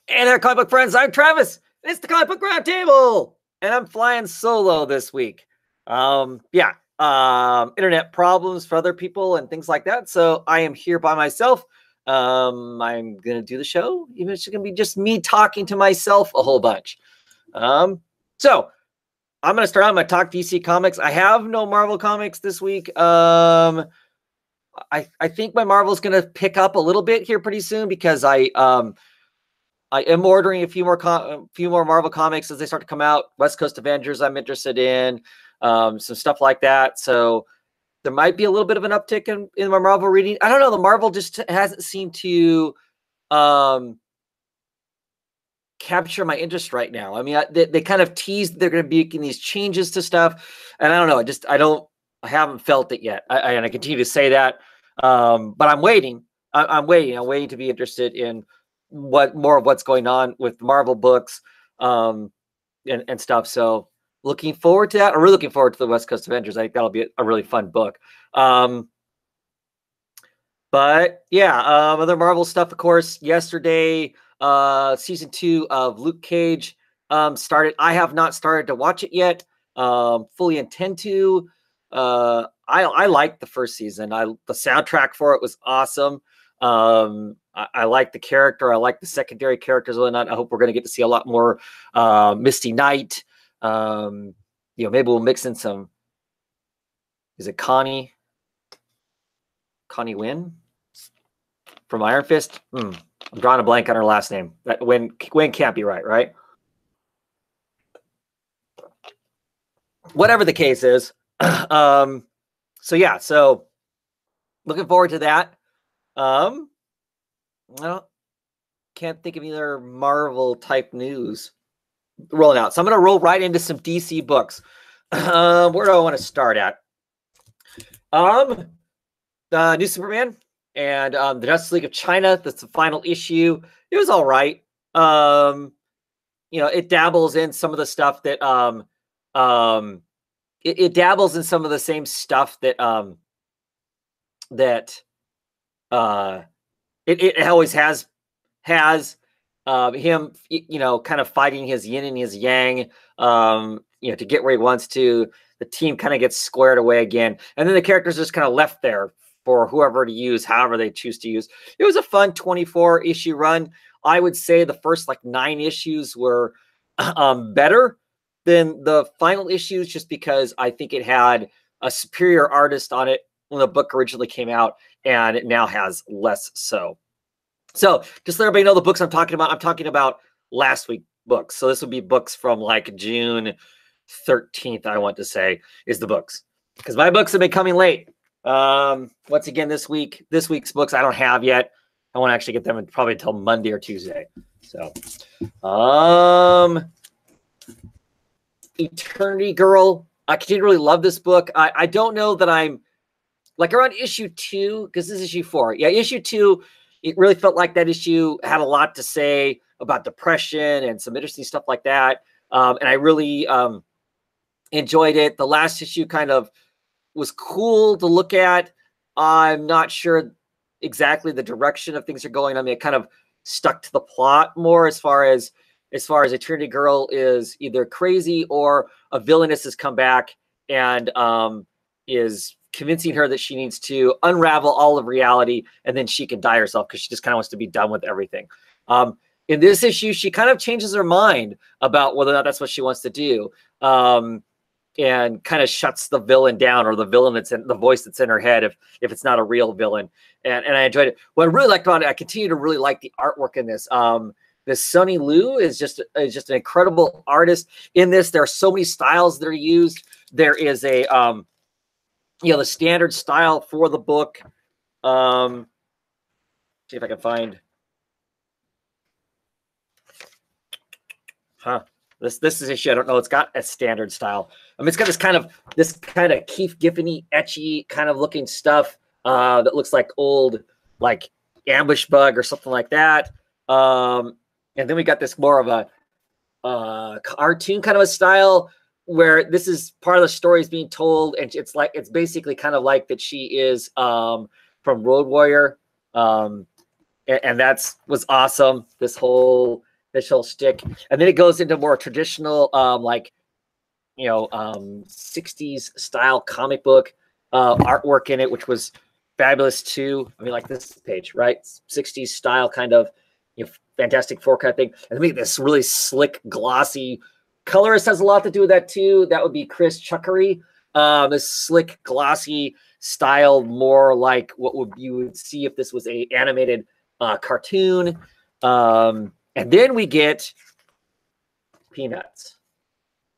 Hey there, comic book friends. I'm Travis. It's the Comic Book Roundtable, and I'm flying solo this week. Internet problems for other people and things like that. So I am here by myself. I'm gonna do the show, even if it's gonna be just me talking to myself a whole bunch. So I'm gonna start out my talk DC comics. I have no Marvel comics this week. I think my Marvel's gonna pick up a little bit here pretty soon because I am ordering a few more Marvel comics as they start to come out. West Coast Avengers, I'm interested in some stuff like that. So there might be a little bit of an uptick in my Marvel reading. I don't know. The Marvel just hasn't seemed to capture my interest right now. I mean, they kind of teased they're going to be making these changes to stuff, and I don't know. I haven't felt it yet. And I continue to say that, but I'm waiting. I'm waiting to be interested in more of what's going on with Marvel books and stuff. So looking forward to that. I'm really looking forward to the West Coast Avengers. I think that'll be a really fun book. But yeah, other Marvel stuff, of course. Yesterday, season 2 of Luke Cage started. I have not started to watch it yet. Fully intend to. I liked the first season. The soundtrack for it was awesome. I like the character. I like the secondary characters. I hope we're going to get to see a lot more Misty Knight. Maybe we'll mix in some. Is it Connie Wynn from Iron Fist? I'm drawing a blank on her last name. That Wynn can't be right? Whatever the case is. So looking forward to that. Well, can't think of either Marvel type news rolling out. So I'm going to roll right into some DC books. Where do I want to start at? New Superman and the Justice League of China. That's the final issue. It was all right. It dabbles in some of the stuff that it dabbles in some of the same stuff that it always has him, kind of fighting his yin and his yang, to get where he wants to. The team kind of gets squared away again, and then the characters just kind of left there for whoever to use, however they choose to use. It was a fun 24 issue run. I would say the first 9 issues were better than the final issues, just because I think it had a superior artist on it when the book originally came out, and it now has less so. So just let everybody know the books I'm talking about last week books. So this would be books from June 13th, I want to say, is the books, because my books have been coming late. Once again, this week's books I don't have yet. I won't actually get them probably until Monday or Tuesday. So, Eternity Girl. I continue to really love this book. I don't know that I'm around issue 2, because this is issue 4. Yeah, issue 2, it really felt like that issue had a lot to say about depression and some interesting stuff like that. And I really enjoyed it. The last issue kind of was cool to look at. I'm not sure exactly the direction of things are going. I mean, it kind of stuck to the plot more as far as Eternity Girl is either crazy or a villainess has come back and is convincing her that she needs to unravel all of reality, and then she can die herself because she just kind of wants to be done with everything. In this issue, she kind of changes her mind about whether or not that's what she wants to do, and kind of shuts the villain down, or the villain that's in the voice that's in her head, if it's not a real villain. And I enjoyed it. What I really liked about it, I continue to really like the artwork in this. This Sonny Liu is just an incredible artist in this. There are so many styles that are used. There is a the standard style for the book. See if I can find. This is issue. I don't know. It's got a standard style. I mean, it's got this kind of Keith Giffen-y, etchy kind of looking stuff that looks like old Ambush Bug or something like that. And then we got this more of a cartoon kind of a style, where this is part of the story is being told, and it's basically kind of like that she is from Road Warrior, and was awesome. This whole this whole shtick. And then it goes into more traditional, like, 60s style comic book artwork in it, which was fabulous too. I mean, like this page, right? 60s style kind of, Fantastic Four kind of thing. And I mean, this really slick, glossy colorist has a lot to do with that too. That would be Chris Chuckery. This slick, glossy style, more like what you would see if this was a animated cartoon. And then we get Peanuts.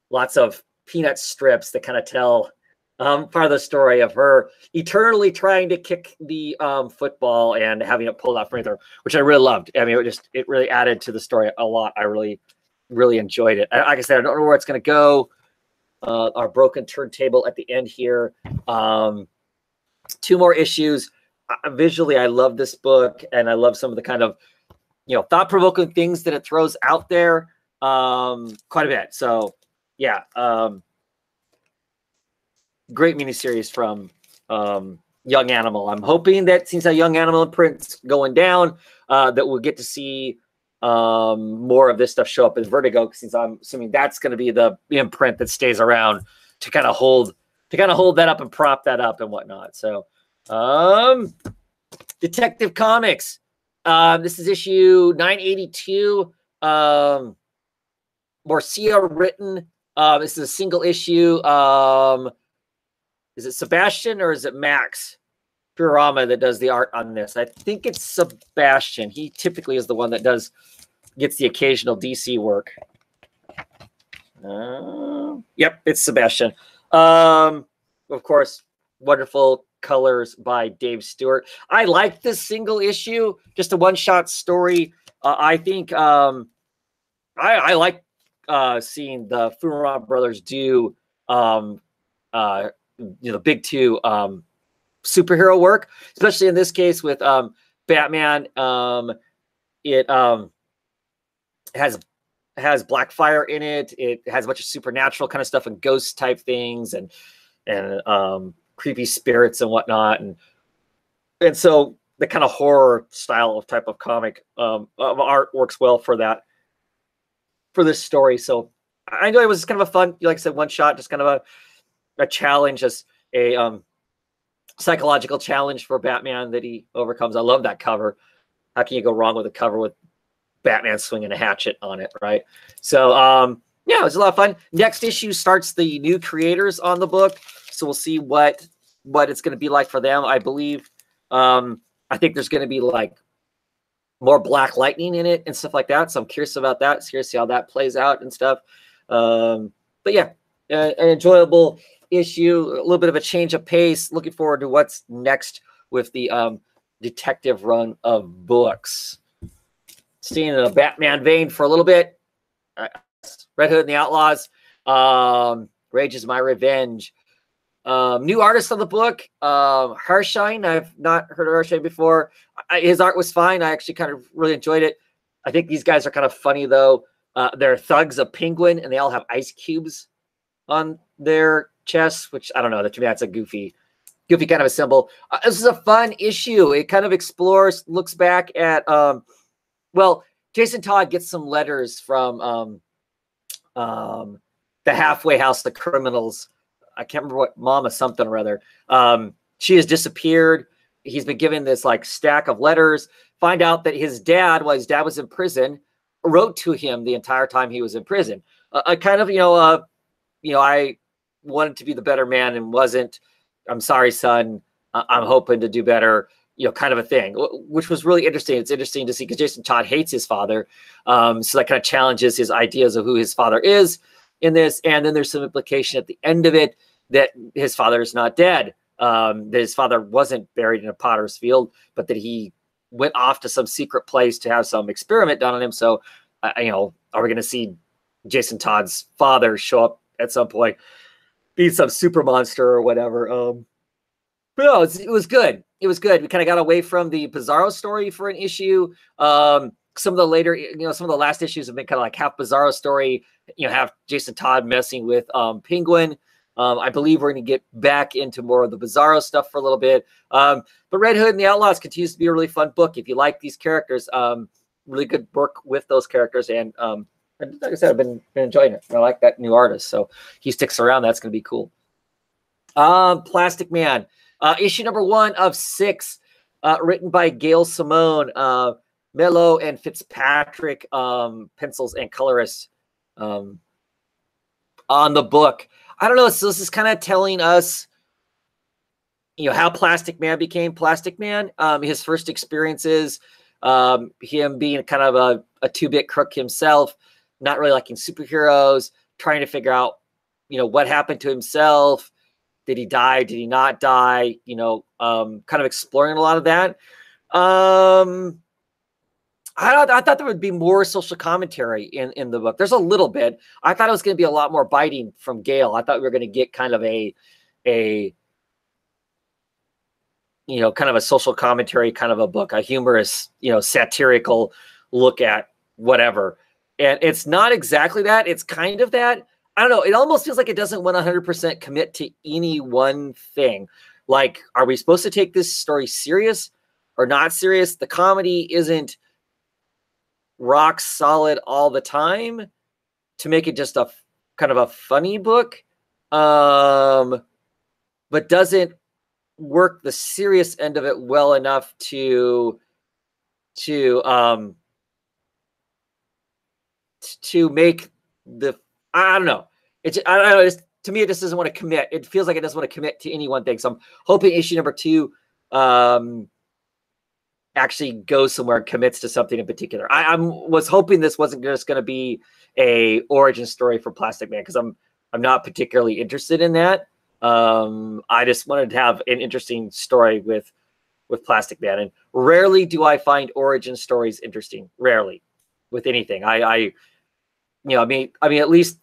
Lots of Peanut strips that kind of tell part of the story of her eternally trying to kick the football and having it pulled out from her, which I really loved. I mean, it really added to the story a lot. I really, really enjoyed it. Like I said, I don't know where it's going to go. Our broken turntable at the end here. 2 more issues. Visually, I love this book, and I love some of the kind of, thought-provoking things that it throws out there quite a bit. So, yeah. Great miniseries from Young Animal. I'm hoping that since our Young Animal imprint's going down, that we'll get to see more of this stuff show up in Vertigo, since I'm assuming that's going to be the imprint that stays around to kind of hold that up and prop that up and whatnot. So, Detective Comics. This is issue 982. Marcia written. This is a single issue. Is it Sebastian or is it Max Purama that does the art on this? I think it's Sebastian. He typically is the one that gets the occasional DC work. Yep, it's Sebastian. Of course, wonderful colors by Dave Stewart. I like this single issue, just a one-shot story. I think I like seeing the Furama brothers do the big 2 superhero work, especially in this case with Batman. It has Blackfire in it. It has a bunch of supernatural kind of stuff and ghost type things and creepy spirits and whatnot, and so the kind of horror style of type of comic of art works well for this story. So I know it was kind of a fun, like I said, one shot, just kind of a challenge, just a psychological challenge for Batman that he overcomes. I love that cover. How can you go wrong with a cover with Batman swinging a hatchet on it, right? So, yeah, it was a lot of fun. Next issue starts the new creators on the book, so we'll see what it's going to be like for them. I believe, I think there's going to be like more Black Lightning in it and stuff like that. So I'm curious about that. Curious to see how that plays out and stuff. But yeah, an enjoyable issue, a little bit of a change of pace. Looking forward to what's next with the detective run of books. Staying in a Batman vein for a little bit. Red Hood and the Outlaws. Rage is My Revenge. New artist on the book, Harshine. I've not heard of Harshine before. His art was fine. I actually kind of really enjoyed it. I think these guys are kind of funny, though. They're thugs of Penguin, and they all have ice cubes on their chests, which I don't know. To me, that's a goofy kind of a symbol. This is a fun issue. It kind of explores, looks back at, well, Jason Todd gets some letters from the halfway house, the criminals. I can't remember what Mama something or other. She has disappeared. He's been given this like stack of letters. Find out that his dad, while his dad was in prison, wrote to him the entire time he was in prison. I kind of, I wanted to be the better man and wasn't. I'm sorry, son. I'm hoping to do better. Kind of a thing, which was really interesting. It's interesting to see because Jason Todd hates his father. So that kind of challenges his ideas of who his father is in this. And then there's some implication at the end of it that his father is not dead. That his father wasn't buried in a potter's field, but that he went off to some secret place to have some experiment done on him. So, are we going to see Jason Todd's father show up at some point, be some super monster or whatever? But no, it was good. It was good. We kind of got away from the Bizarro story for an issue. Some of the later, some of the last issues have been kind of like half Bizarro story, have Jason Todd messing with Penguin. I believe we're going to get back into more of the Bizarro stuff for a little bit. But Red Hood and the Outlaws continues to be a really fun book. If you like these characters, really good work with those characters. And like I said, I've been enjoying it. I like that new artist. So he sticks around. That's going to be cool. Plastic Man, issue number 1 of 6, written by Gail Simone, Mello and Fitzpatrick, pencils and colorists, on the book. I don't know. So this is kind of telling us, how Plastic Man became Plastic Man. His first experiences, him being kind of a 2-bit crook himself, not really liking superheroes, trying to figure out, what happened to himself. Did he die? Did he not die? Kind of exploring a lot of that. I thought there would be more social commentary in the book. There's a little bit. I thought it was going to be a lot more biting from Gale. I thought we were going to get kind of a kind of a social commentary kind of a book, a humorous, satirical look at whatever. And it's not exactly that. It's kind of that. I don't know. It almost feels like it doesn't 100% commit to any one thing. Like, are we supposed to take this story serious or not serious? The comedy isn't rock solid all the time to make it just a kind of a funny book. But doesn't work the serious end of it well enough to make the, I don't know. I don't know. To me, it just doesn't want to commit. It feels like it doesn't want to commit to any one thing. So I'm hoping issue number 2 actually goes somewhere and commits to something in particular. I was hoping this wasn't just going to be a origin story for Plastic Man, because I'm not particularly interested in that. I just wanted to have an interesting story with Plastic Man, and rarely do I find origin stories interesting. Rarely, with anything. I mean, at least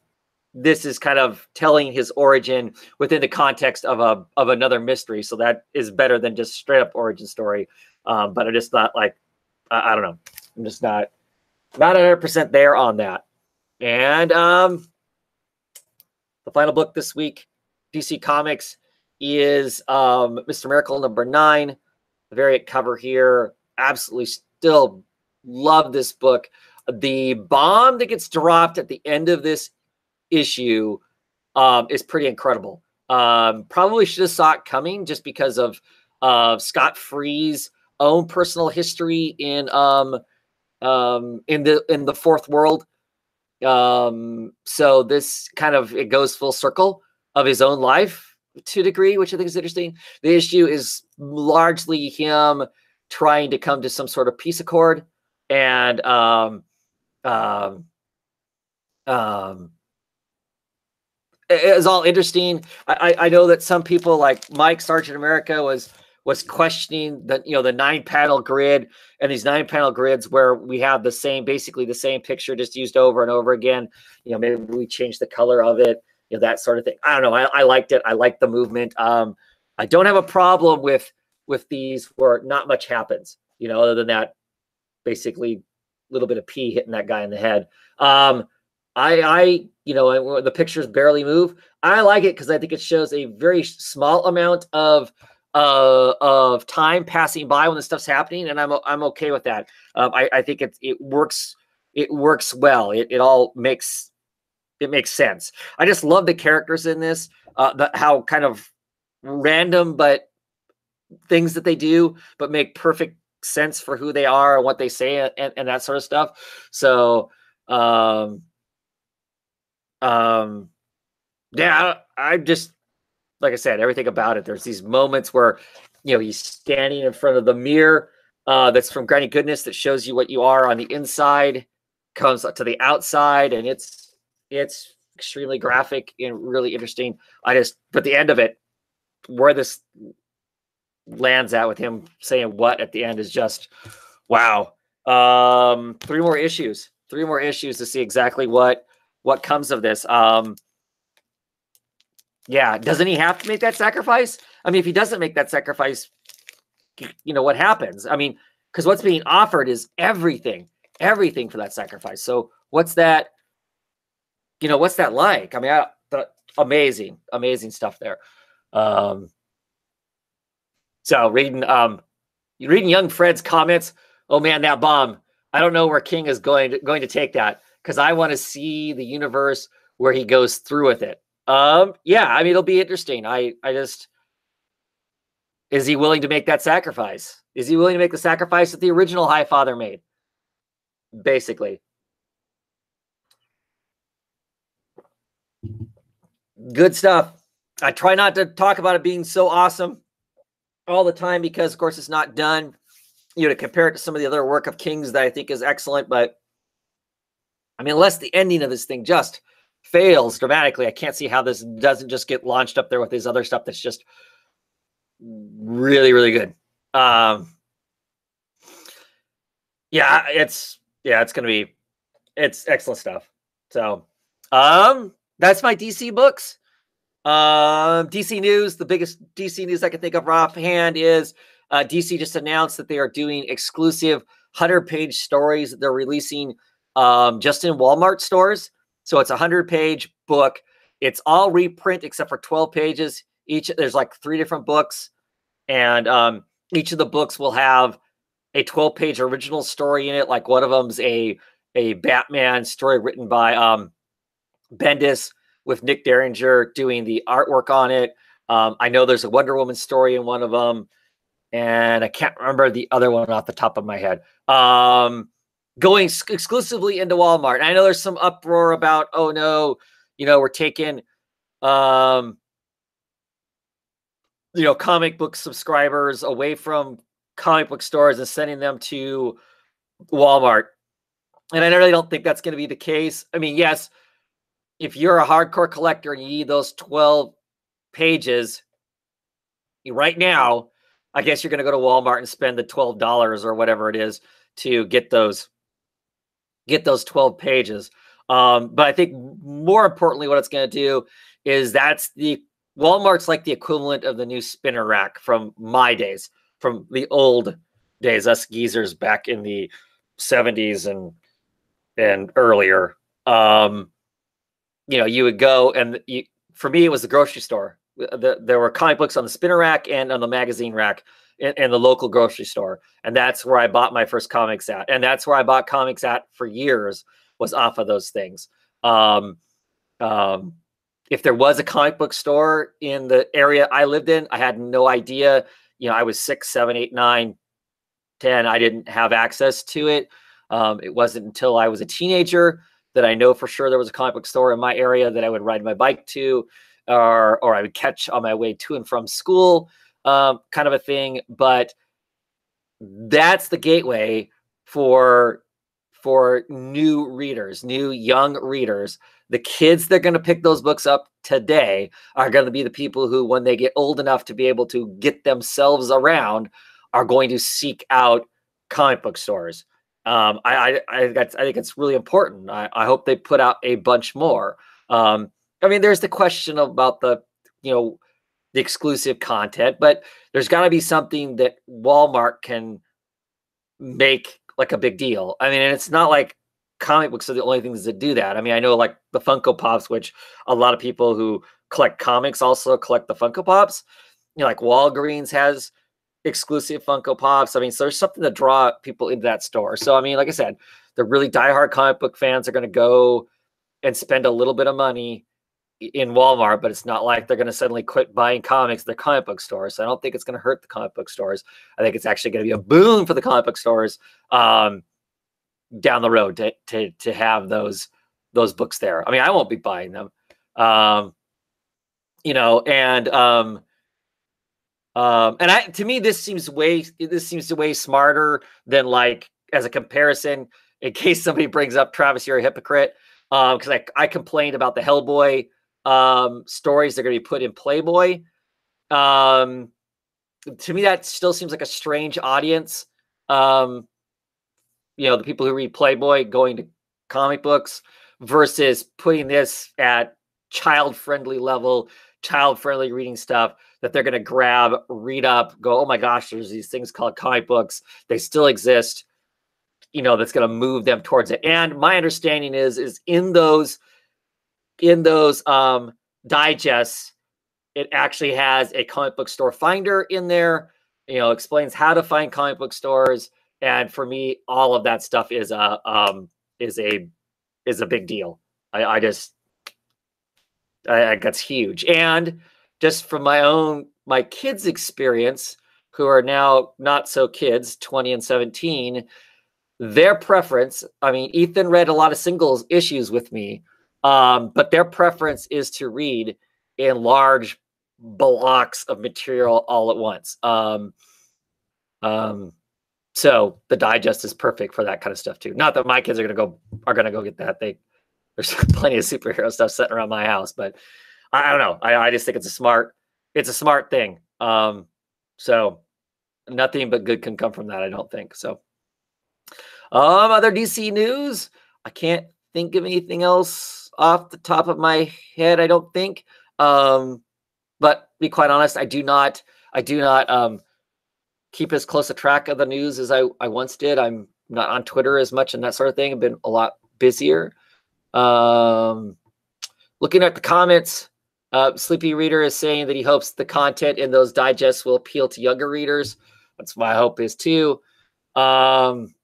this is kind of telling his origin within the context of another mystery, so that is better than just straight up origin story. But I'm just not like, I don't know. I'm just not 100% there on that. And the final book this week, DC Comics, is Mr. Miracle number 9. The variant cover here. Absolutely still love this book. The bomb that gets dropped at the end of this issue is pretty incredible. Probably should have saw it coming just because of Scott Free's own personal history in the fourth world. So this kind of, it goes full circle of his own life to a degree, which I think is interesting. The issue is largely him trying to come to some sort of peace accord, and it was all interesting. I know that some people, like Mike Sergeant America, was questioning the the 9-panel grid, and these 9-panel grids where we have basically the same picture just used over and over again. Maybe we change the color of it, that sort of thing. I don't know. I liked it. I liked the movement. I don't have a problem with these where not much happens, other than that, basically a little bit of pee hitting that guy in the head. The pictures barely move. I like it because I think it shows a very small amount of time passing by when the stuff's happening, and I'm okay with that. I think it works. It works well. It all makes sense. I just love the characters in this. How kind of random but things that they do, but make perfect sense for who they are and what they say and that sort of stuff. So yeah, I just, like I said, everything about it. There's these moments where, he's standing in front of the mirror that's from Granny Goodness that shows you what you are on the inside, comes to the outside, and it's extremely graphic and really interesting. But the end of it, where this lands at with him saying what at the end is just, wow. 3 more issues to see exactly what comes of this. Yeah, doesn't he have to make that sacrifice? I mean, if he doesn't make that sacrifice, what happens? I mean, because what's being offered is everything for that sacrifice. So what's that? What's that like? I mean, amazing stuff there. So reading Young Fred's comments. Oh man, that bomb! I don't know where King is going to take that, because I want to see the universe where he goes through with it. Yeah, I mean, it'll be interesting. I just, is he willing to make that sacrifice? Is he willing to make the sacrifice that the original High Father made? Basically. Good stuff. I try not to talk about it being so awesome all the time, because of course it's not done, to compare it to some of the other work of King's that I think is excellent. But I mean, unless the ending of this thing just fails dramatically, I can't see how this doesn't just get launched up there with his other stuff that's just really, really good. Yeah, it's excellent stuff. So, that's my DC books. DC news. The biggest DC news I can think of offhand is DC just announced that they are doing exclusive 100-page stories that they're releasing just in Walmart stores. So it's a 100-page book. It's all reprint except for 12 pages each. There's like 3 different books, and each of the books will have a 12-page original story in it. Like one of them's a Batman story written by Bendis, with Nick Derringer doing the artwork on it. I know there's a Wonder Woman story in one of them, and I can't remember the other one off the top of my head. Going exclusively into Walmart. And I know there's some uproar about, oh no, we're taking, comic book subscribers away from comic book stores and sending them to Walmart. And I really don't think that's going to be the case. I mean, yes, if you're a hardcore collector and you need those 12 pages right now, I guess you're going to go to Walmart and spend the $12 or whatever it is to get those 12 pages. But I think more importantly, what it's going to do is Walmart's like the equivalent of the new spinner rack from my days, from the old days, us geezers back in the 70s and earlier. You would go and for me, it was the grocery store. There were comic books on the spinner rack and on the magazine rack in the local grocery store. And that's where I bought my first comics at. And that's where I bought comics at for years, was off of those things. If there was a comic book store in the area I lived in, I had no idea. I was 6, 7, 8, 9, 10. I didn't have access to it. It wasn't until I was a teenager that I know for sure there was a comic book store in my area that I would ride my bike to, or I would catch on my way to and from school, kind of a thing. But that's the gateway for new readers, new young readers. The kids that are going to pick those books up today are going to be the people who, when they get old enough to be able to get themselves around, are going to seek out comic book stores. I think it's really important. I hope they put out a bunch more. I mean, there's the question about the exclusive content, but there's got to be something that Walmart can make like a big deal. I mean, and it's not like comic books are the only things that do that. I mean, I know like the Funko Pops, which a lot of people who collect comics also collect the Funko Pops. Like Walgreens has exclusive Funko Pops. I mean, so there's something to draw people into that store. So, I mean, like I said, the really diehard comic book fans are going to go and spend a little bit of money in Walmart, but it's not like they're going to suddenly quit buying comics at their comic book stores. So I don't think it's going to hurt the comic book stores. I think it's actually going to be a boon for the comic book stores down the road to have those books there. I mean, I won't be buying them, and to me, this seems way smarter than, like, as a comparison, in case somebody brings up, Travis, you're a hypocrite. Because I complained about the Hellboy stories that are going to be put in Playboy. To me, that still seems like a strange audience. The people who read Playboy going to comic books versus putting this at child-friendly level, child-friendly reading stuff that they're going to grab, read up, go, oh my gosh, there's these things called comic books. They still exist. That's going to move them towards it. And my understanding is in those digests, it actually has a comic book store finder in there, explains how to find comic book stores, And for me, all of that stuff is is a big deal. I just that's huge. And just from my kids' experience, who are now not so kids, 20 and 17, their preference, I mean, Ethan read a lot of singles issues with me, but their preference is to read in large blocks of material all at once. So the digest is perfect for that kind of stuff too. Not that my kids are gonna go get that. There's plenty of superhero stuff sitting around my house, but I don't know. I just think it's a smart thing. So nothing but good can come from that, I don't think. So other DC news, I can't think of anything else off the top of my head, I don't think. But to be quite honest, I do not keep as close a track of the news as I once did. I'm not on Twitter as much and that sort of thing. I've been a lot busier. Looking at the comments, Sleepy Reader is saying that he hopes the content in those digests will appeal to younger readers. That's my hope is too. Fred's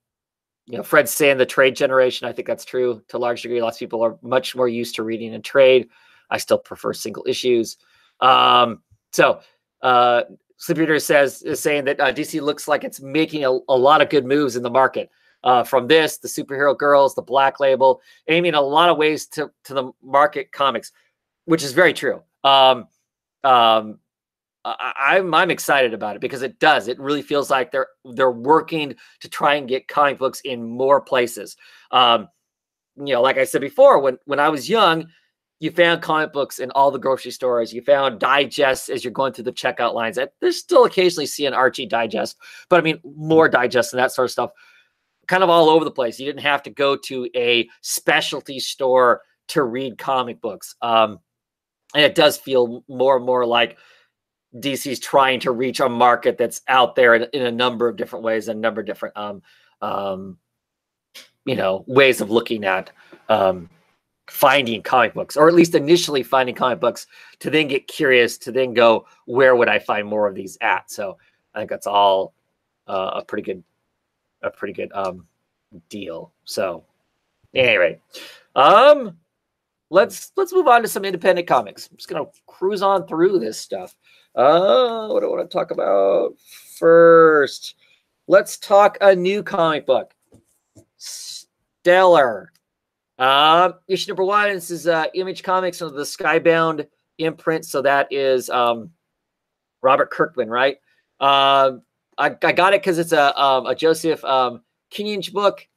saying the trade generation. I think that's true to a large degree. Lots of people are much more used to reading in trade. I still prefer single issues. Sleepy Reader is saying that DC looks like it's making a lot of good moves in the market. From this, the superhero girls, the Black Label, aiming in a lot of ways to the market comics, which is very true. I'm excited about it because it does. It really feels like they're working to try and get comic books in more places. Like I said before, when I was young, you found comic books in all the grocery stores. You found digests as you're going through the checkout lines. There's still occasionally see an Archie digest, but I mean more digests and that sort of stuff, kind of all over the place. You didn't have to go to a specialty store to read comic books. And it does feel more and more like DC's trying to reach a market that's out there in a number of different ways and a number of different ways of looking at finding comic books, or at least initially finding comic books, to then get curious, to then go, where would I find more of these at? So I think that's all a pretty good deal. So anyway, let's move on to some independent comics. I'm just gonna cruise on through this stuff. What do I want to talk about first? Let's talk a new comic book, Stellar. Issue number 1. This is Image Comics under the Skybound imprint. So that is Robert Kirkman, right? I got it because it's a Joseph Kinch book.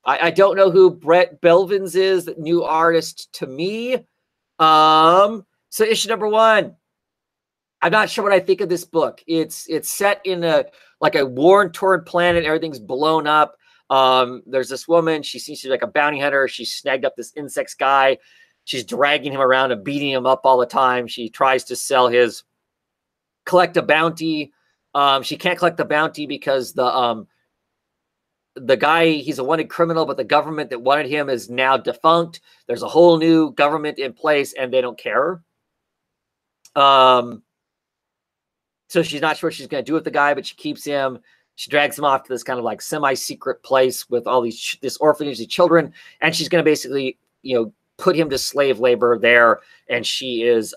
I don't know who Brett Belvins is, the new artist to me. So issue number 1. I'm not sure what I think of this book. It's set in a war-torn planet. Everything's blown up. There's this woman. She seems to be like a bounty hunter. She snagged up this insects guy. She's dragging him around and beating him up all the time. She tries to collect a bounty. She can't collect the bounty because the guy, he's a wanted criminal, but the government that wanted him is now defunct. There's a whole new government in place and they don't care. So she's not sure what she's going to do with the guy, but she keeps him. She drags him off to this kind of like semi-secret place with all this orphanage of children. And she's going to basically, put him to slave labor there. And she is,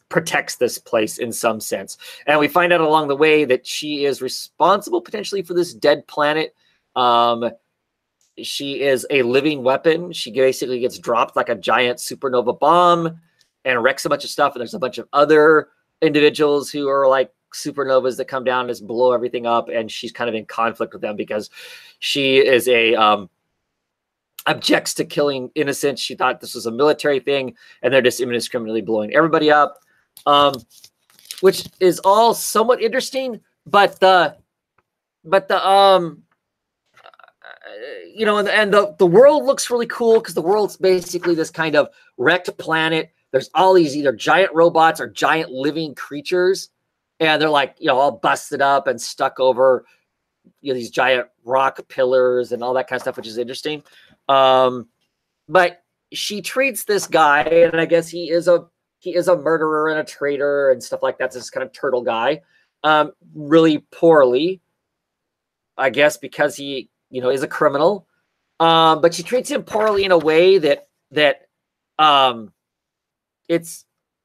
protects this place in some sense. And we find out along the way that she is responsible potentially for this dead planet. She is a living weapon. She basically gets dropped like a giant supernova bomb and wrecks a bunch of stuff. And there's a bunch of other individuals who are like supernovas that come down and just blow everything up, and she's kind of in conflict with them because she is objects to killing innocents. She thought this was a military thing, and they're just indiscriminately blowing everybody up, which is all somewhat interesting. But the world looks really cool because the world's basically this kind of wrecked planet. There's all these either giant robots or giant living creatures. And they're like, all busted up and stuck over, these giant rock pillars and all that kind of stuff, which is interesting. But she treats this guy, and I guess he is a murderer and a traitor and stuff like that. This kind of turtle guy, really poorly. I guess because he, is a criminal. But she treats him poorly in a way that it's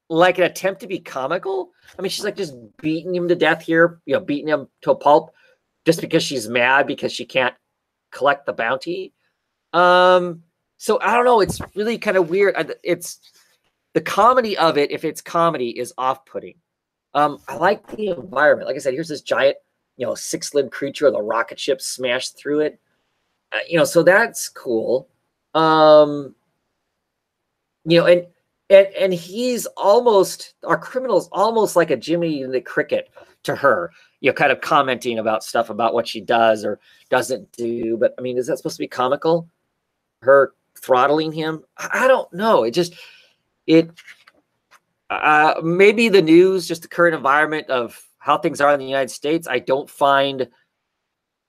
like an attempt to be comical. I mean, she's like just beating him to death here, beating him to a pulp just because she's mad because she can't collect the bounty. So I don't know. It's really kind of weird. It's the comedy of it. If it's comedy, is off-putting. I like the environment. Like I said, here's this giant, 6-limbed creature with a rocket ship smashed through it. So that's cool. And he's almost, our criminal's almost like a Jimmy the Cricket to her, kind of commenting about stuff about what she does or doesn't do. But I mean, is that supposed to be comical? Her throttling him? I don't know. Maybe the news, just the current environment of how things are in the United States, I don't find,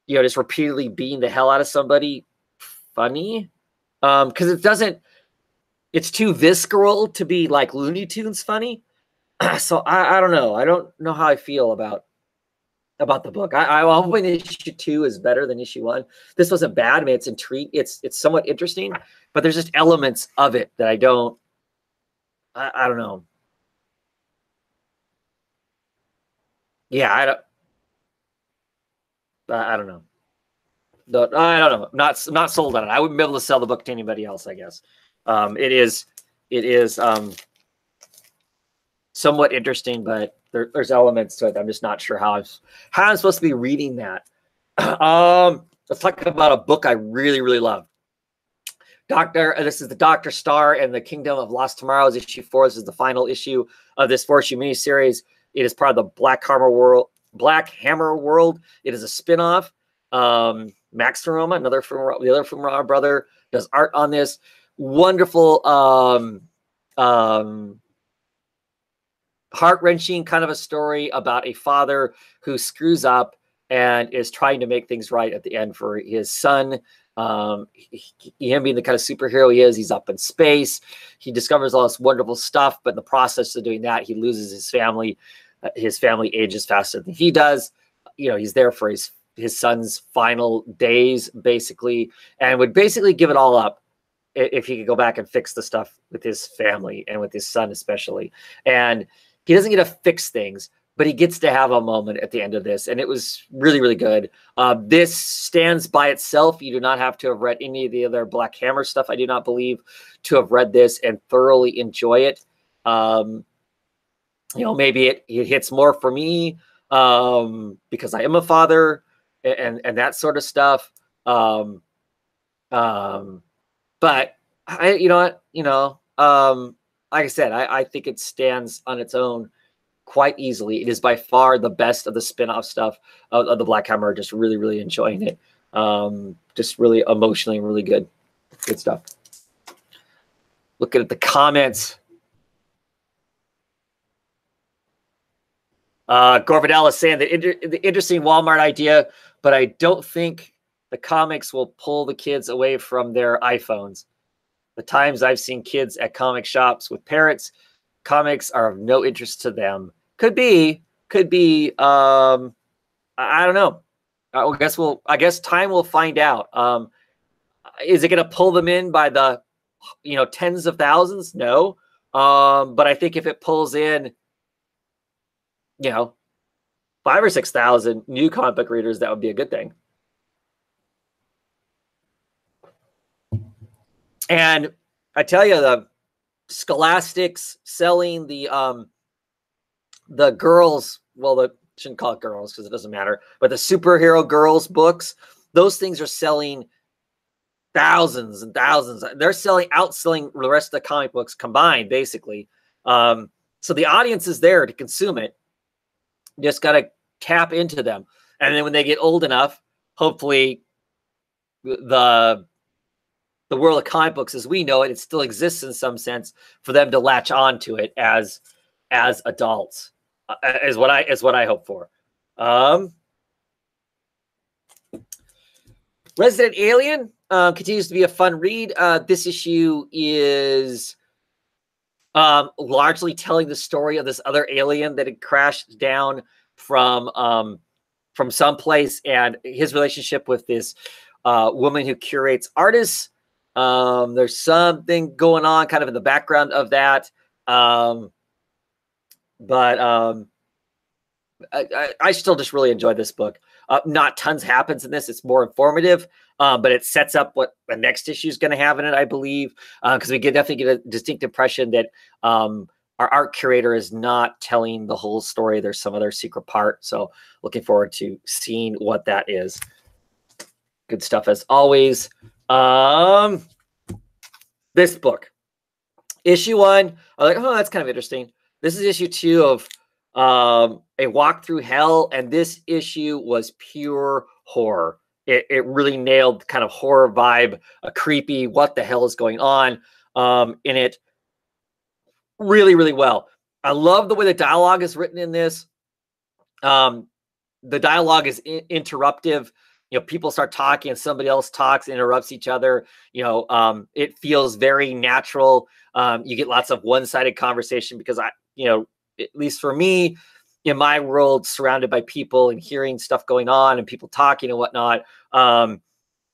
just repeatedly beating the hell out of somebody funny. Because it's too visceral to be like Looney Tunes funny. So I don't know. I don't know how I feel about the book. I'm hoping issue 2 is better than issue 1. This wasn't bad. I mean, it's somewhat interesting, but there's just elements of it that I don't know. Yeah, I don't know. I don't know. Not sold on it. I wouldn't be able to sell the book to anybody else, I guess. It is somewhat interesting, but there's elements to it. I'm just not sure how I'm supposed to be reading that. Let's talk about a book I really, really love. This is the Dr. Star and the Kingdom of Lost Tomorrows, issue 4. This is the final issue of this 4-issue miniseries. It is part of the Black Hammer world. It is a spinoff. Max Ferroma, the other Ferroma brother, does art on this. Wonderful, heart-wrenching kind of a story about a father who screws up and is trying to make things right at the end for his son. Him being the kind of superhero he is, he's up in space. He discovers all this wonderful stuff, but in the process of doing that, he loses his family. His family ages faster than he does. He's there for his son's final days, basically, and would basically give it all up if he could go back and fix the stuff with his family and with his son especially. And he doesn't get to fix things, but he gets to have a moment at the end of this. And it was really, really good. This stands by itself. You do not have to have read any of the other Black Hammer stuff, I do not believe, to have read this and thoroughly enjoy it. Maybe it hits more for me because I am a father and that sort of stuff. But like I said, I think it stands on its own quite easily. It is by far the best of the spin-off stuff of the Black Hammer. Just really, really enjoying it. Just really emotionally really good stuff. Looking at the comments. Gorvidal is saying the interesting Walmart idea, but I don't think the comics will pull the kids away from their iPhones. The times I've seen kids at comic shops with parrots, comics are of no interest to them. Could be. I don't know. I guess time will find out. Is it going to pull them in by the, tens of thousands? No. But I think if it pulls in, 5,000 or 6,000 new comic book readers, that would be a good thing. And I tell you, the Scholastics selling the girls, well, shouldn't call it girls because it doesn't matter, but the superhero girls books, those things are selling thousands and thousands. They're outselling the rest of the comic books combined, basically. So the audience is there to consume it. You just got to tap into them. And then when they get old enough, hopefully the world of comic books as we know it still exists in some sense for them to latch on to it as adults, is what I hope for. Resident Alien continues to be a fun read. This issue is largely telling the story of this other alien that had crashed down from from someplace, and his relationship with this woman who curates artists. There's something going on kind of in the background of that. I still just really enjoyed this book. Not tons happens in this. It's more informative, but it sets up what the next issue is going to have in it, I believe, because we definitely get a distinct impression that our art curator is not telling the whole story. There's some other secret part. So looking forward to seeing what that is. Good stuff as always. This book, issue 1, I'm like, oh, that's kind of interesting. This is issue 2 of A Walk Through Hell, and this issue was pure horror. It really nailed kind of horror vibe, a creepy, what the hell is going on in it really, really well. I love the way the dialogue is written in this. The dialogue is interruptive. You know, people start talking and somebody else talks, interrupts each other. You know, it feels very natural. You get lots of one-sided conversation because at least for me, in my world, surrounded by people and hearing stuff going on and people talking and whatnot,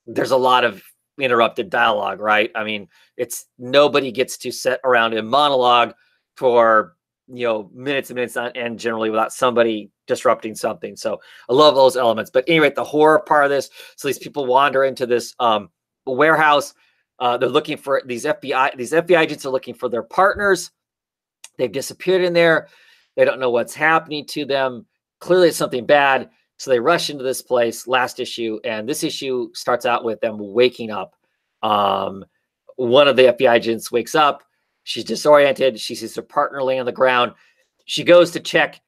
there's a lot of interrupted dialogue, right? I mean, it's nobody gets to sit around and monologue for minutes and minutes on end, generally without somebody disrupting something. So I love those elements. But anyway, the horror part of this, so these people wander into this warehouse. They're looking for these FBI agents are looking for their partners. They've disappeared in there. They don't know what's happening to them. Clearly it's something bad. So they rush into this place, last issue. And this issue starts out with them waking up. One of the FBI agents wakes up. She's disoriented. She sees her partner laying on the ground. She goes to check.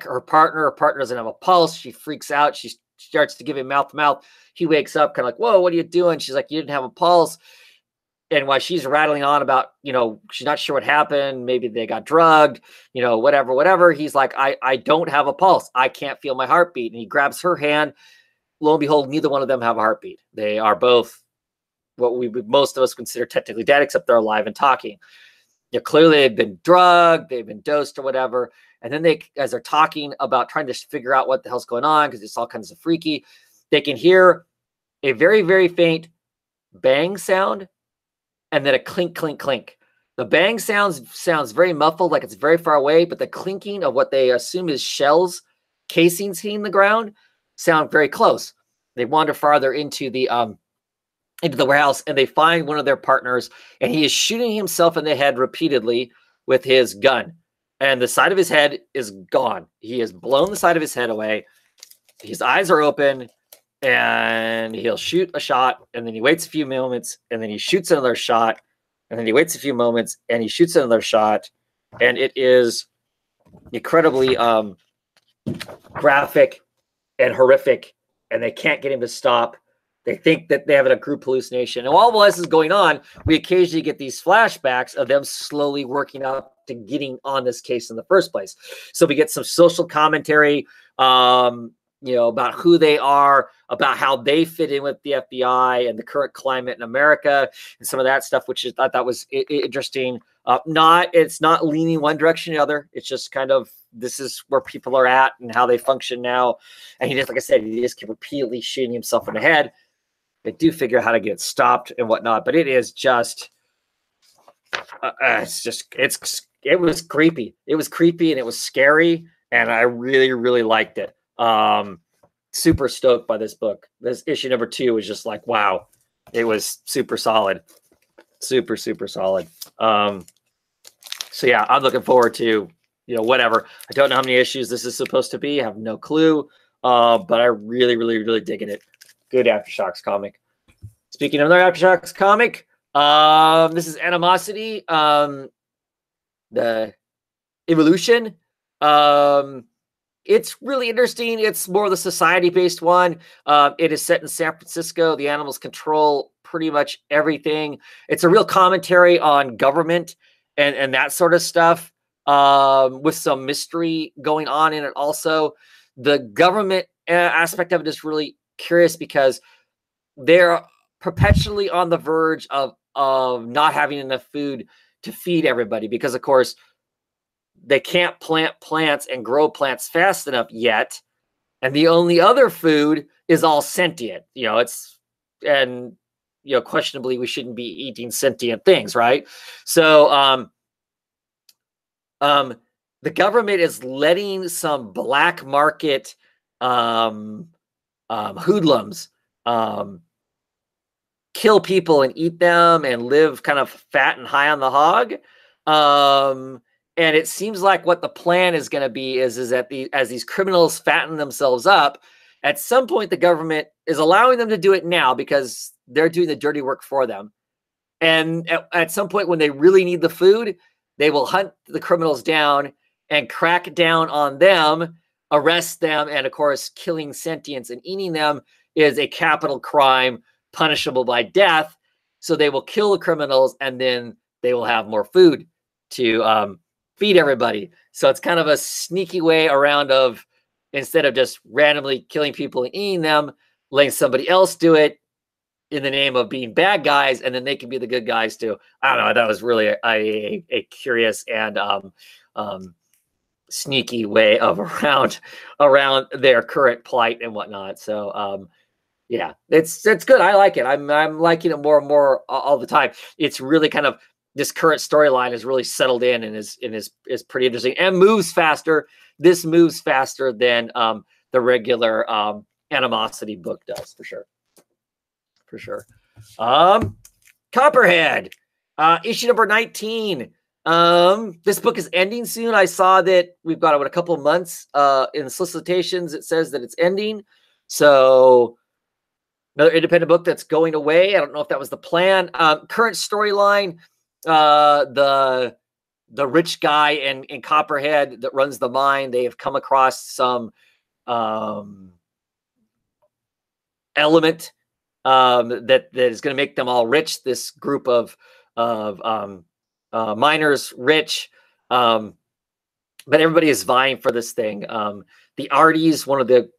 Her partner. Her partner doesn't have a pulse. She freaks out. She starts to give him mouth to mouth. He wakes up kind of like, whoa, what are you doing? She's like, you didn't have a pulse. And while she's rattling on about, she's not sure what happened. Maybe they got drugged, whatever. He's like, I don't have a pulse. I can't feel my heartbeat. And he grabs her hand. Lo and behold, neither one of them have a heartbeat. They are both what we would most of us consider technically dead, except they're alive and talking. Clearly they've been drugged, they've been dosed or whatever. And then as they're talking about trying to figure out what the hell's going on, because it's all kinds of freaky, they can hear a very, very faint bang sound and then a clink, clink, clink. The bang sounds very muffled, like it's very far away, but the clinking of what they assume is shells, casings hitting the ground, sound very close. They wander farther into the warehouse, and they find one of their partners, and he is shooting himself in the head repeatedly with his gun. And the side of his head is gone. He has blown the side of his head away. His eyes are open, and he'll shoot a shot, and then he waits a few moments, and then he shoots another shot, and then he waits a few moments, and he shoots another shot. And it is incredibly graphic and horrific, and they can't get him to stop. They think that they have a group hallucination. And while all this is going on, we occasionally get these flashbacks of them slowly working up to getting on this case in the first place. So we get some social commentary, about who they are, about how they fit in with the FBI and the current climate in America and some of that stuff, which I thought was interesting. It's not leaning one direction or the other. It's just kind of, this is where people are at and how they function now. And he just, like I said, he just kept repeatedly shooting himself in the head. They do figure out how to get stopped and whatnot, but it is just, it was creepy. It was creepy and it was scary. And I really, really liked it. Super stoked by this book. This issue number 2 was just like, wow, it was super solid. Super, super solid. So yeah, I'm looking forward to, whatever. I don't know how many issues this is supposed to be. I have no clue. But I really, really, really digging it. Good Aftershocks comic. Speaking of another Aftershocks comic, this is Animosity, the Evolution. It's really interesting. It's more of the society-based one. It is set in San Francisco. The animals control pretty much everything. It's a real commentary on government and that sort of stuff, with some mystery going on in it also. The government aspect of it is really curious because they're perpetually on the verge of not having enough food to feed everybody, because of course they can't plant plants and grow plants fast enough yet. And the only other food is all sentient. And questionably, we shouldn't be eating sentient things, right? So the government is letting some black market hoodlums kill people and eat them and live kind of fat and high on the hog. And it seems like what the plan is going to be is that as these criminals fatten themselves up, at some point the government is allowing them to do it now because they're doing the dirty work for them. And at some point when they really need the food, they will hunt the criminals down and crack down on them, arrest them, and of course, killing sentients and eating them is a capital crime punishable by death. So they will kill the criminals and then they will have more food to feed everybody. So it's kind of a sneaky way around of, instead of just randomly killing people and eating them, letting somebody else do it in the name of being bad guys, and then they can be the good guys too. I don't know. That was really a curious and sneaky way of around their current plight and whatnot. So yeah, it's good. I like it. I'm liking it more and more all the time. It's really kind of, this current storyline is really settled in and is pretty interesting and moves faster. This moves faster than the regular Animosity book does, for sure. For sure. Copperhead, issue number 19. This book is ending soon. I saw that we've got a couple of months in the solicitations. It says that it's ending. So another independent book that's going away. I don't know if that was the plan. Current storyline, the rich guy in Copperhead that runs the mine, they have come across some element that is going to make them all rich. This group of miners rich, but everybody is vying for this thing. The Arties, one of the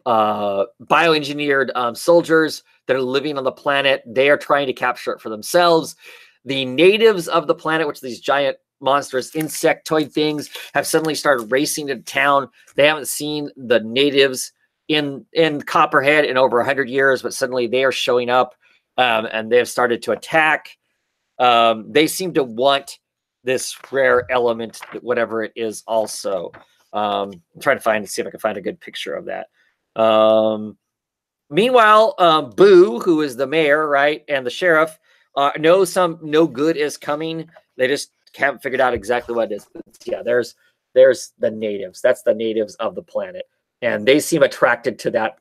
bioengineered soldiers that are living on the planet, they are trying to capture it for themselves. The natives of the planet, which are these giant monstrous insectoid things, have suddenly started racing to town. They haven't seen the natives in Copperhead in over 100 years, but suddenly they are showing up and they have started to attack. They seem to want this rare element, whatever it is, also. I'm trying to see if I can find a good picture of that. Meanwhile, Boo, who is the mayor, right, and the sheriff, know no good is coming. They just haven't figured out exactly what it is. But yeah, there's the natives. That's the natives of the planet, and they seem attracted to that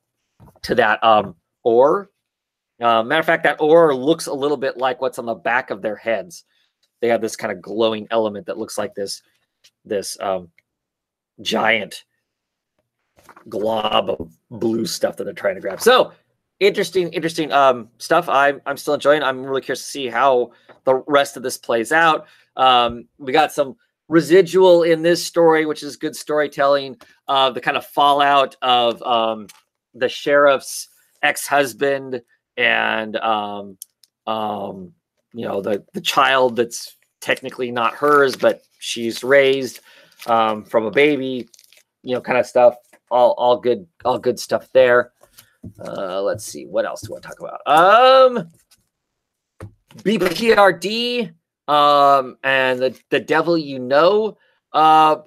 ore. Matter of fact, that ore looks a little bit like what's on the back of their heads. They have this kind of glowing element that looks like this giant glob of blue stuff that they're trying to grab. So interesting stuff. I'm still enjoying. I'm really curious to see how the rest of this plays out. We got some residual in this story, which is good storytelling. The kind of fallout of the sheriff's ex-husband and the child that's technically not hers, but she's raised from a baby, kind of stuff. All good stuff there. Let's see, what else do I want to talk about? BPRD and the devil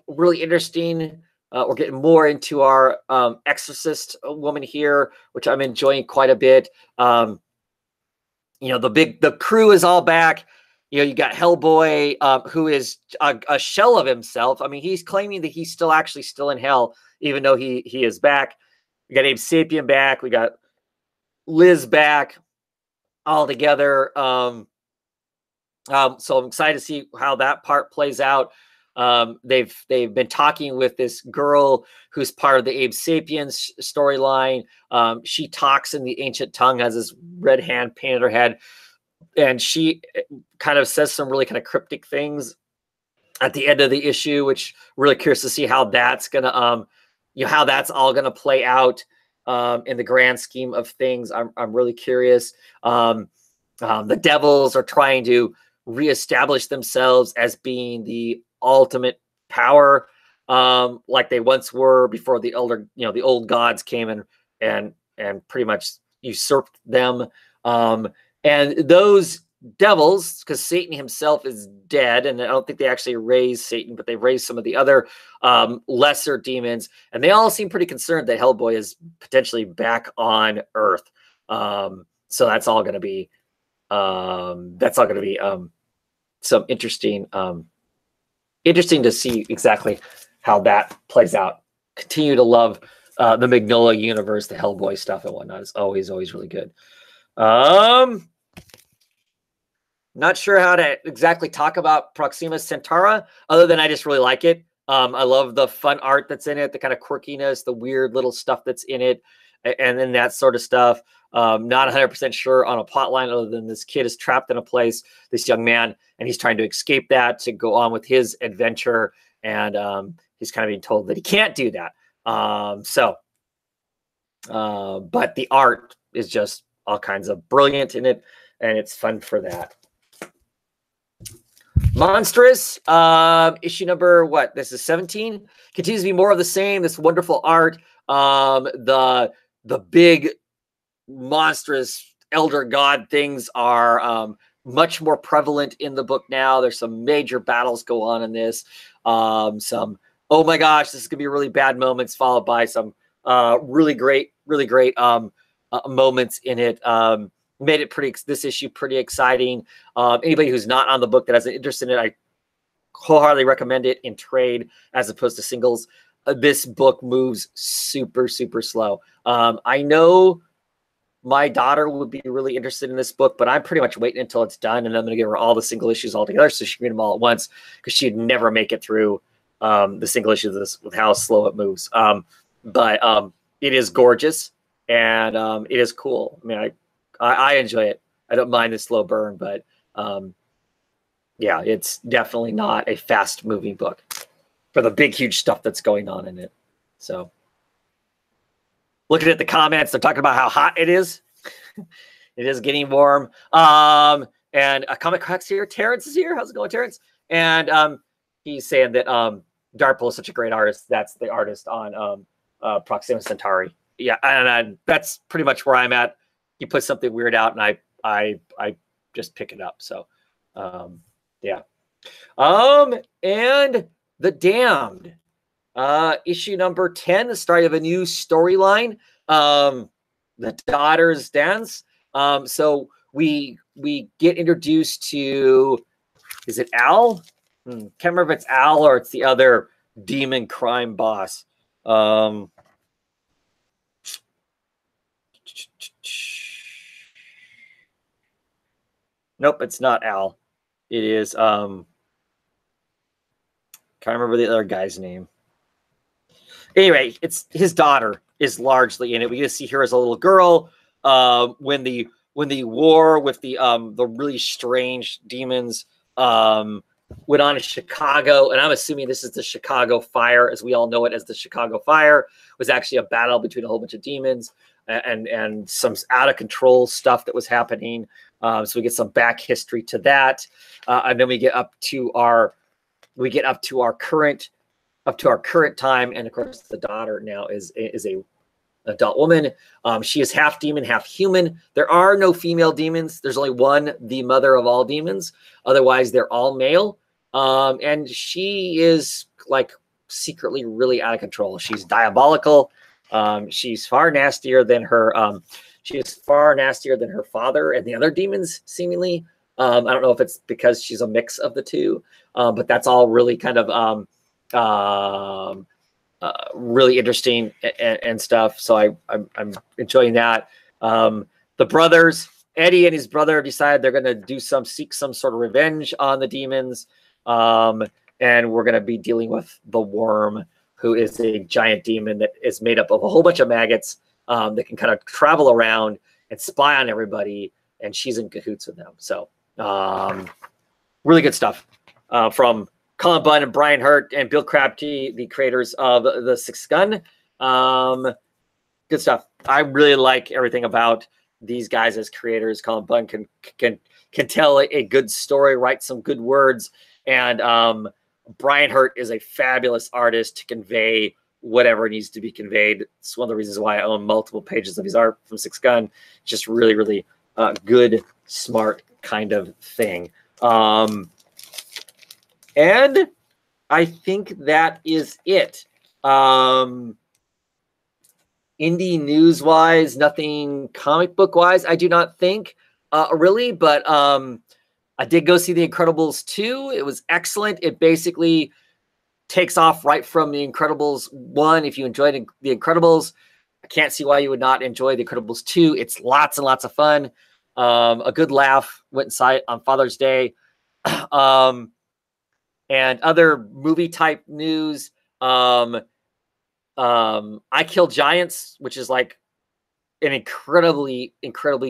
really interesting. We're getting more into our exorcist woman here, which I'm enjoying quite a bit. The crew is all back. You got Hellboy, who is a shell of himself. I mean, he's claiming that he's still in hell, even though he is back. We got Abe Sapien back. We got Liz back, all together. So I'm excited to see how that part plays out. They've been talking with this girl who's part of the Abe Sapiens storyline. She talks in the ancient tongue, has this red hand painted her head, and she kind of says some really kind of cryptic things at the end of the issue, which really curious to see how that's gonna how that's all gonna play out in the grand scheme of things. I'm really curious. The devils are trying to reestablish themselves as being the ultimate power. like they once were before the the old gods came and pretty much usurped them. And those devils, because Satan himself is dead, and I don't think they actually raised Satan, but they've raised some of the other lesser demons, and they all seem pretty concerned that Hellboy is potentially back on Earth. So that's all going to be some interesting to see exactly how that plays out. Continue to love the Magnolia universe, the Hellboy stuff and whatnot. It's always really good. Not sure how to exactly talk about Proxima Centauri, other than I just really like it. I love the fun art that's in it, the kind of quirkiness, the weird little stuff that's in it, and then that sort of stuff. Not 100% sure on a plot line, other than this kid is trapped in a place, this young man, and he's trying to escape that to go on with his adventure. And he's kind of being told that he can't do that. But the art is just all kinds of brilliant in it, and it's fun for that. Monstrous, issue number, what? This is 17. Continues to be more of the same. This wonderful art. The big monstrous elder god things are much more prevalent in the book now. There's some major battles go on in this. Some, oh my gosh, this is gonna be really bad moments, followed by some really great moments in it. Made it this issue pretty exciting. Anybody who's not on the book that has an interest in it, I wholeheartedly recommend it in trade as opposed to singles. This book moves super slow. I know my daughter would be really interested in this book, but I'm pretty much waiting until it's done, and I'm going to give her all the single issues all together so she can read them all at once, because she'd never make it through the single issues of this with how slow it moves. But it is gorgeous, and it is cool. I mean, I enjoy it. I don't mind the slow burn, but yeah, it's definitely not a fast-moving book for the big, huge stuff that's going on in it. So, looking at the comments, they're talking about how hot it is. It is getting warm. And a Comic Cracks here. Terrence is here. How's it going, Terrence? And he's saying that Darpole is such a great artist. That's the artist on Proxima Centauri. Yeah, and that's pretty much where I'm at. He puts something weird out, and I just pick it up. So, yeah. And The Damned, issue number 10, the start of a new storyline, The Daughter's Dance. So we get introduced to, is it Al? Can't remember if it's Al or it's the other demon crime boss. Nope, it's not Al. It is can't remember the other guy's name. Anyway, it's his daughter is largely in it. We get to see her as a little girl. When the war with the really strange demons went on in Chicago, and I'm assuming this is the Chicago Fire, as we all know it as the Chicago Fire, was actually a battle between a whole bunch of demons and some out of control stuff that was happening. So we get some back history to that, and then we get up to our current time, and of course the daughter now is a adult woman. She is half demon, half human. There are no female demons. There's only one, the mother of all demons. Otherwise, they're all male. And she is like secretly really out of control. She's diabolical. She's far nastier than her. She is far nastier than her father and the other demons, seemingly. I don't know if it's because she's a mix of the two, but that's all really kind of really interesting and stuff. So I'm enjoying that. The brothers, Eddie and his brother, decide they're going to seek some sort of revenge on the demons. And we're going to be dealing with the Worm, who is a giant demon that is made up of a whole bunch of maggots that can kind of travel around and spy on everybody. And she's in cahoots with them. So really good stuff from Colin Bunn and Brian Hurt and Bill Crabtree, the creators of the Sixth Gun. Good stuff. I really like everything about these guys as creators. Colin Bunn can tell a good story, write some good words, and Brian Hurt is a fabulous artist to convey whatever needs to be conveyed. It's one of the reasons why I own multiple pages of his art from Six Gun. Just really, really good, smart kind of thing. And I think that is it. Indie news wise, nothing comic book wise, I do not think really, but I did go see The Incredibles 2. It was excellent. It basically takes off right from The Incredibles 1. If you enjoyed The Incredibles, I can't see why you would not enjoy The Incredibles 2. It's lots and lots of fun. A good laugh. Went inside on Father's Day. And other movie type news. I Kill Giants, which is like an incredibly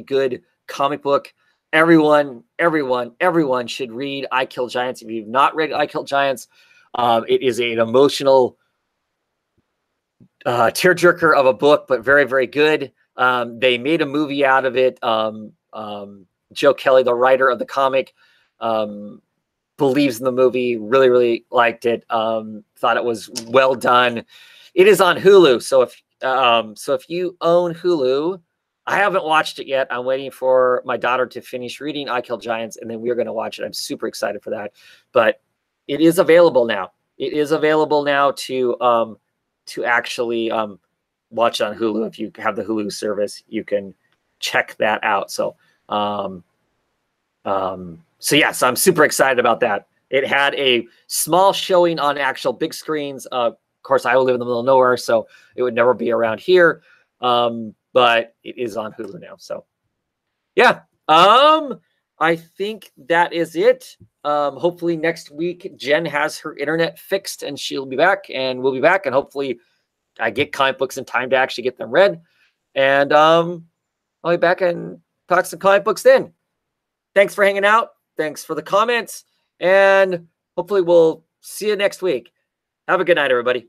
good comic book. Everyone should read I Kill Giants. If you've not read I Kill Giants, it is an emotional tearjerker of a book, but very, very good. They made a movie out of it. Joe Kelly, the writer of the comic, believes in the movie, really, really liked it. Thought it was well done. It is on Hulu. So if you own Hulu, I haven't watched it yet. I'm waiting for my daughter to finish reading I Kill Giants, and then we're going to watch it. I'm super excited for that. But it is available now. It is available now to actually watch it on Hulu. If you have the Hulu service, you can check that out. So yes, I'm super excited about that. It had a small showing on actual big screens. Of course, I live in the middle of nowhere, so it would never be around here. But it is on Hulu now. So yeah, I think that is it. Hopefully next week, Jen has her internet fixed and she'll be back and we'll be back. And hopefully I get comic books in time to actually get them read. And I'll be back and talk some comic books then. Thanks for hanging out. Thanks for the comments. And hopefully we'll see you next week. Have a good night, everybody.